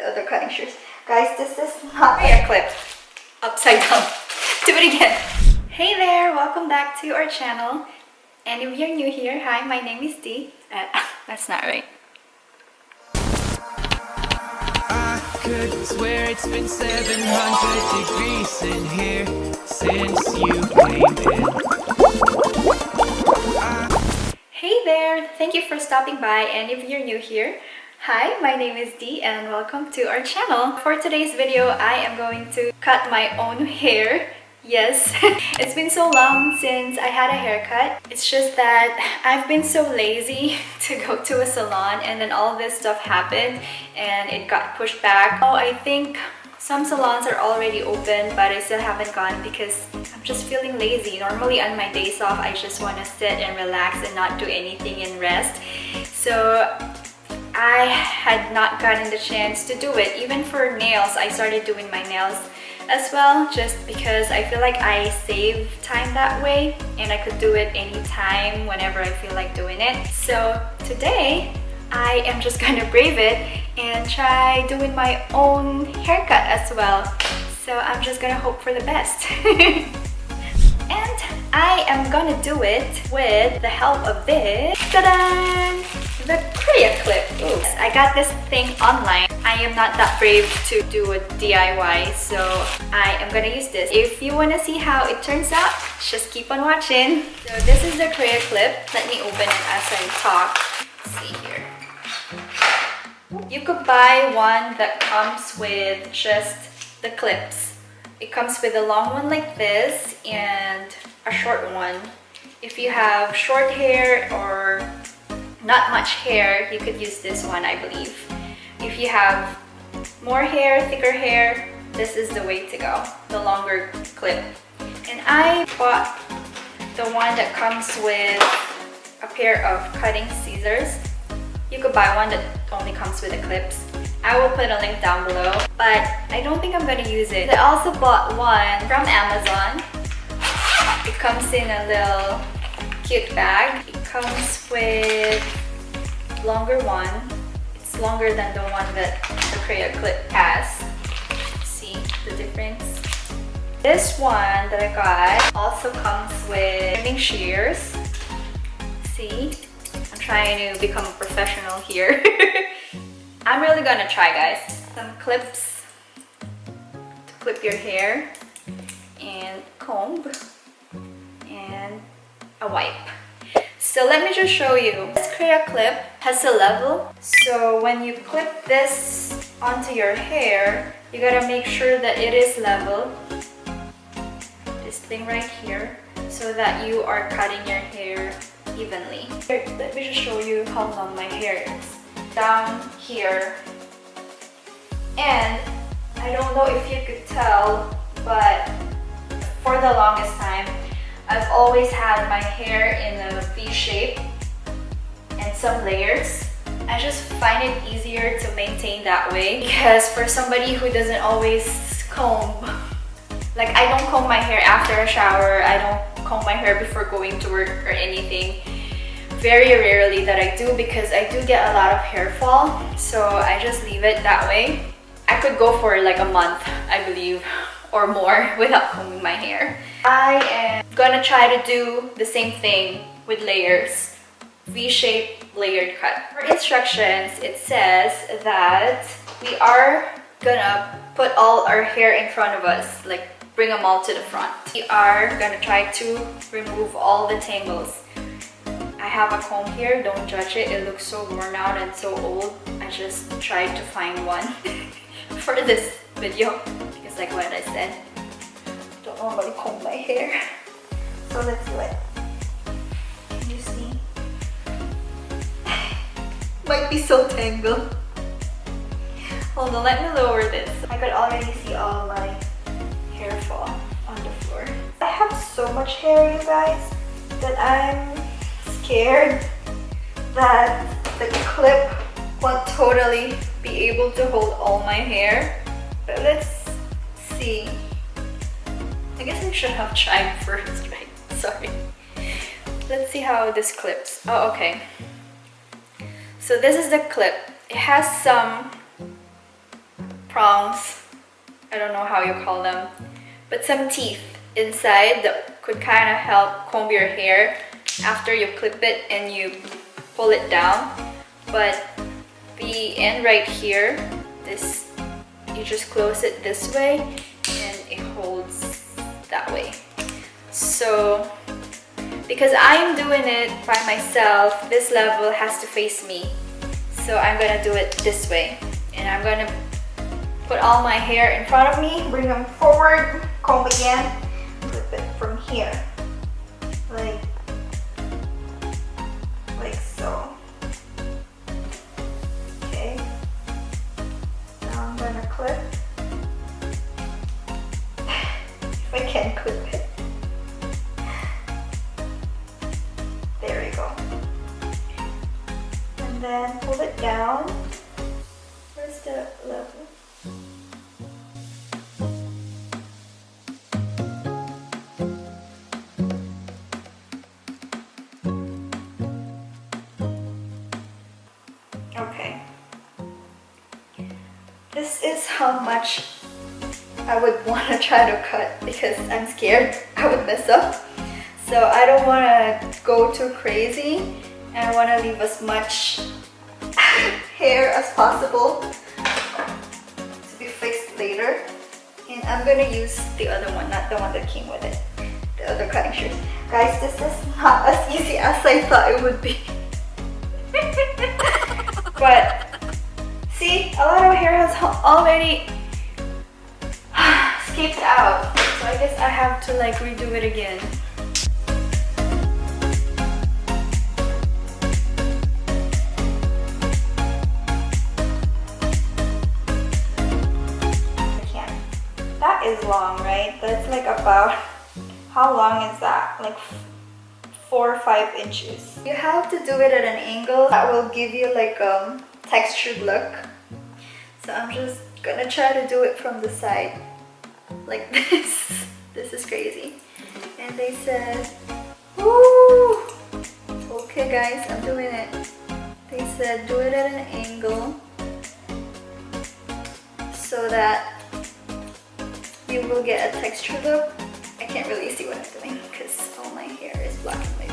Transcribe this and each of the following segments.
the other cutting shears. Guys, this is not a clip. Upside down. Do it again. Hey there, welcome back to our channel. And if you're new here, hi, my name is Dee. That's not right. I could swear it's been 700 degrees in here since you came in. Hey there, thank you for stopping by, and if you're new here, hi, my name is Dee and welcome to our channel. For today's video, I am going to cut my own hair. Yes, it's been so long since I had a haircut. It's just that I've been so lazy to go to a salon, and then all this stuff happened and it got pushed back. Oh, I think some salons are already open, but I still haven't gone because I'm just feeling lazy. Normally on my days off, I just want to sit and relax and not do anything and rest. So I had not gotten the chance to do it. Even for nails, I started doing my nails as well, just because I feel like I save time that way and I could do it anytime whenever I feel like doing it. So today I am just gonna brave it and try doing my own haircut as well. So I'm just gonna hope for the best. And I am gonna do it with the help of this, ta-da! The CreaClip. Ooh. I got this thing online. I am not that brave to do a DIY, so I am gonna use this. If you wanna see how it turns out, just keep on watching. So this is the CreaClip. Let me open it as I talk. Let's see here. You could buy one that comes with just the clips. It comes with a long one like this and a short one. If you have short hair or not much hair, you could use this one, I believe. If you have more hair, thicker hair, this is the way to go, the longer clip. And I bought the one that comes with a pair of cutting scissors. You could buy one that only comes with the clips. I will put a link down below, but I don't think I'm gonna use it. I also bought one from Amazon. It comes in a little cute bag. It comes with longer one. It's longer than the one that the CreaClip has. See the difference? This one that I got also comes with trimming shears. See? I'm trying to become a professional here. I'm really gonna try, guys. Some clips to clip your hair, and comb, and a wipe. So let me just show you. This CreaClip has a level, so when you clip this onto your hair, you gotta make sure that it is level. This thing right here, so that you are cutting your hair evenly. Here, let me just show you how long my hair is. Down here, and I don't know if you could tell, but for the longest time I've always had my hair in a V shape and some layers. I just find it easier to maintain that way, because for somebody who doesn't always comb, like I don't comb my hair after a shower, I don't comb my hair before going to work or anything. Very rarely that I do, because I do get a lot of hair fall, so I just leave it that way. I could go for like a month, I believe, or more without combing my hair. I am gonna try to do the same thing with layers, V-shaped layered cut. For instructions, it says that we are gonna put all our hair in front of us, like bring them all to the front. We are gonna try to remove all the tangles. I have a comb here, don't judge it, it looks so worn out and so old. I just tried to find one for this video, because like what I said, don't normally comb my hair. So let's do it. Can you see? Might be so tangled. Hold on, let me lower this. I could already see all my hair fall on the floor. I have so much hair, you guys, that I'm scared that the clip won't totally be able to hold all my hair. But let's see. I guess I should have tried first, right? Sorry. Let's see how this clips. Oh, okay. So this is the clip. It has some prongs, I don't know how you call them, but some teeth inside that could kind of help comb your hair after you clip it and you pull it down. But the end right here, this, you just close it this way and it holds that way. So because I'm doing it by myself, this level has to face me. So I'm gonna do it this way. And I'm gonna put all my hair in front of me, bring them forward, comb again, clip it from here. Like so. Okay. Now I'm gonna clip. If I can clip it. There we go. And then pull it down. Where's the level? Okay. This is how much I would want to try to cut because I'm scared I would mess up. So I don't want to go too crazy and I want to leave as much hair as possible to be fixed later. And I'm going to use the other one, not the one that came with it. The other cutting shears. Guys, this is not as easy as I thought it would be. But see, a lot of hair has already escaped out. So I guess I have to like redo it again. That is long, right? That's like about, how long is that? Like 4 or 5 inches. You have to do it at an angle that will give you like a textured look. So I'm just gonna try to do it from the side like this. This is crazy. And they said, woo! Okay guys, I'm doing it. They said do it at an angle so that you will get a texture look. I can't really see what I'm doing because all my hair is black and white.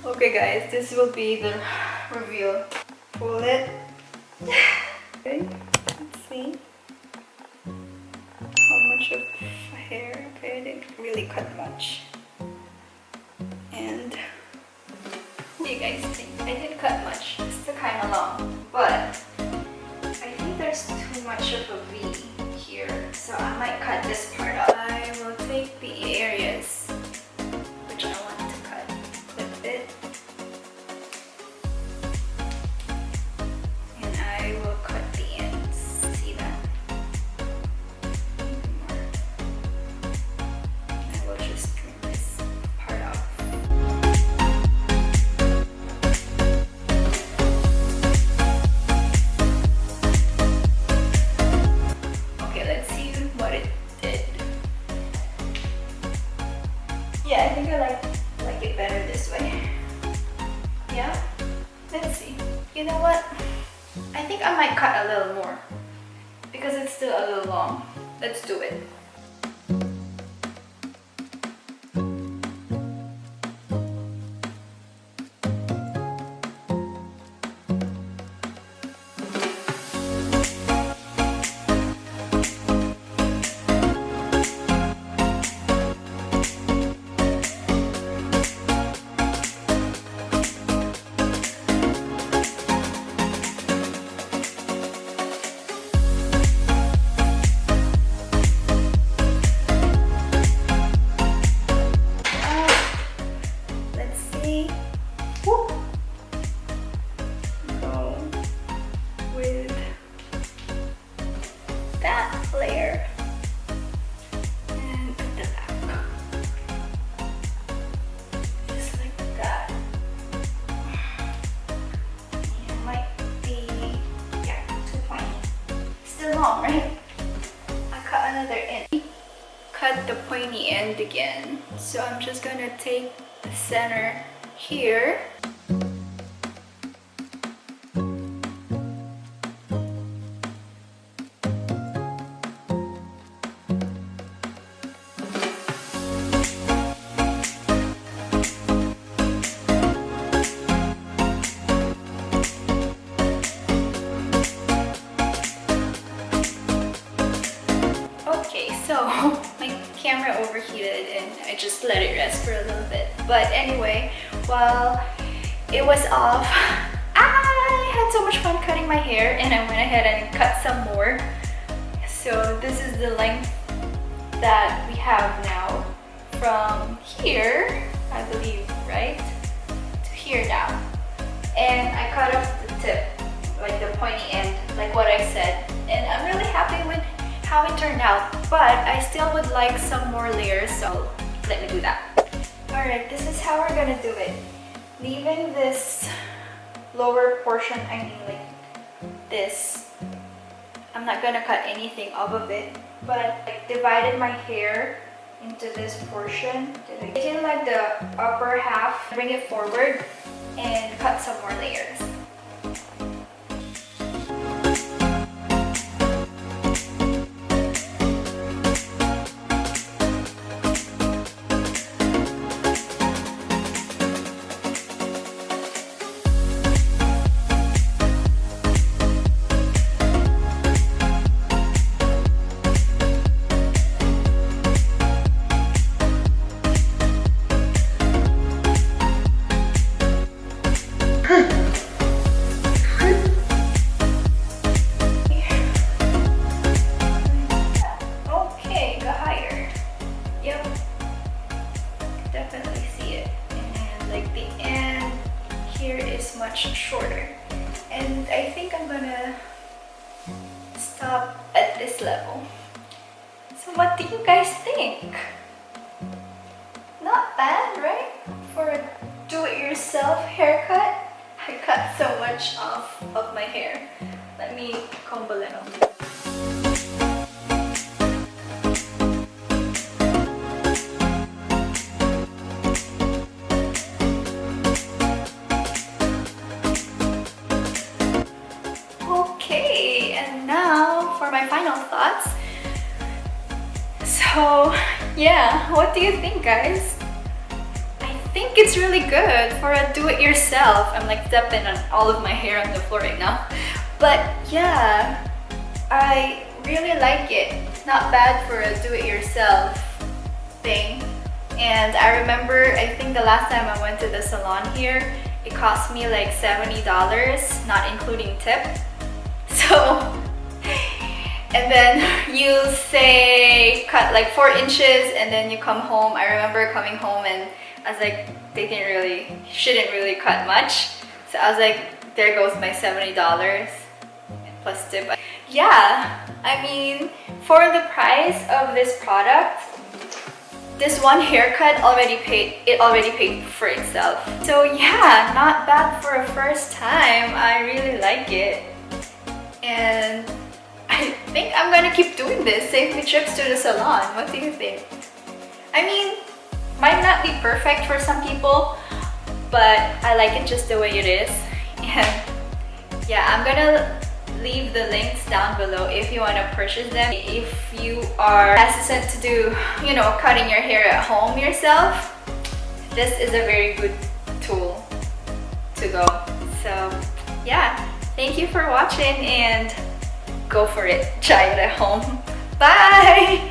Okay guys, this will be the reveal. Pull it. Okay, let's see how much of hair. Okay, I didn't really cut much. And what do you guys think? I didn't cut much. It's still kind of long, but I think there's too much of a V here, so I might cut this part out. I will take the areas which I want to cut, clip it. I will cut the ends. See that? I will just trim this part off. Okay, let's see what it did. Yeah, I think I like it better this way. Yeah? Let's see. You know what? I think I might cut a little more because it's still a little long. Let's do it. long, right? I cut another end. Cut the pointy end again. So I'm just gonna take the center here. So my camera overheated and I just let it rest for a little bit. But anyway, while it was off, I had so much fun cutting my hair and I went ahead and cut some more. So this is the length that we have now from here, I believe, right? To here now. And I cut off the tip, like the pointy end, like what I said. And I'm really happy with how it turned out, but I still would like some more layers, so let me do that. Alright, this is how we're gonna do it. Leaving this lower portion, I mean like this, I'm not gonna cut anything off of it, but I divided my hair into this portion. Taking like the upper half, bring it forward, and cut some more layers. Okay, go higher. Yep, definitely see it. And like the end here is much shorter. And I think I'm gonna stop at this level. So what do you guys think? Not bad, right? For a do-it-yourself haircut. I cut so much off of my hair. Let me comb a little. Okay, and now for my final thoughts. So yeah, what do you think, guys? I think it's really good for a do-it-yourself. I'm like stepping on all of my hair on the floor right now. But yeah, I really like it. Not bad for a do-it-yourself thing. And I remember, I think the last time I went to the salon here, it cost me like $70, not including tip. So, and then you say cut like 4 inches and then you come home. I remember coming home and I was like, they shouldn't really cut much. So I was like, there goes my $70 plus tip. Yeah, I mean, for the price of this product, this one haircut already paid for itself. So yeah, not bad for a first time. I really like it. And I think I'm gonna keep doing this. Save me trips to the salon. What do you think? I mean, might not be perfect for some people, but I like it just the way it is. And yeah, I'm gonna leave the links down below if you want to purchase them. If you are hesitant to do, you know, cutting your hair at home yourself, this is a very good tool to go. So yeah, thank you for watching and go for it. Try it at home. Bye!